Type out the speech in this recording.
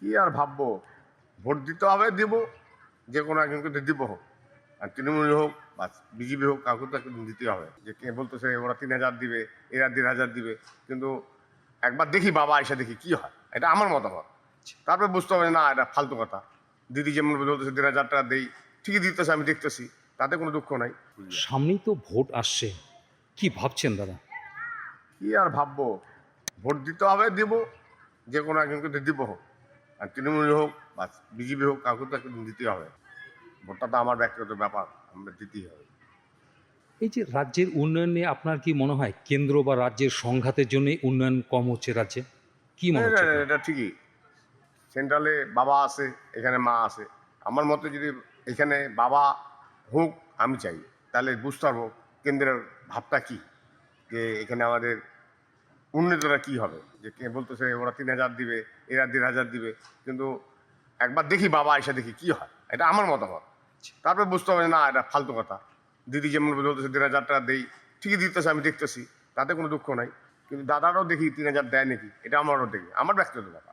কি আর ভাববো, ভোট দিতে হবে, দিব, যে কোনো একজনকে তো দিব হোক, আর তৃণমূল হোক বা বিজেপি হোক, কাউকে তো একদিন দিতে হবে। যে কে বলতেছে ওরা 3,000 দিবে, এরা 1,500 দিবে, কিন্তু একবার দেখি বাবা এসে দেখি কি হয়, এটা আমার মতামত। তারপরে বুঝতে হবে না এটা ফালতু কথা। দিদি যেমন বলতেছে 1,500 টাকা দেই, ঠিকই দিতেছে, আমি দেখতেছি, তাতে কোনো দুঃখ নাই। সামনেই তো ভোট আসছে, কি ভাবছেন দাদা? কি আর ভাববো, ভোট দিতে হবে, দিব, যে কোনো একজনকে তো দিব হোক, আর তৃণমূল হোক বা বিজেপি হোক, কাউকে তো একদিন দিতে হবে। ভোটটা তো আমার ব্যক্তিগত ব্যাপার, আমরা দিতেই হবে। এই যে রাজ্যের উন্নয়ন নিয়ে আপনার কি মনে হয় কেন্দ্র বা রাজ্যের সংঘাতের জন্যই উন্নয়ন কম হচ্ছে রাজ্যে? কি মনে এটা হচ্ছে আপনার? এটা ঠিকই, সেন্ট্রালে বাবা আছে, এখানে মা আছে। আমার মতে যদি এখানে বাবা হোক, আমি চাই, তাহলে বুঝতে পারবো কেন্দ্রের ভাবটা কি, যে এখানে আমাদের উন্নতিটা কি হবে। যে কে বলতেছে ওরা 3,000 দিবে, এরা 1,500 দিবে, কিন্তু একবার দেখি বাবা এসে দেখি কি হয়, এটা আমার মতামত। তারপরে বুঝতে হবে না এটা ফালতু কথা। দিদি যেমন বলতেছে 1,500 টাকা দেই, ঠিকই দিতেছে, আমি দেখতেছি, তাতে কোনো দুঃখ নাই, কিন্তু দাদারাও দেখি 3,000 দেয় নাকি, এটা আমারও দেখি, আমার ব্যক্তিগত ব্যাপার।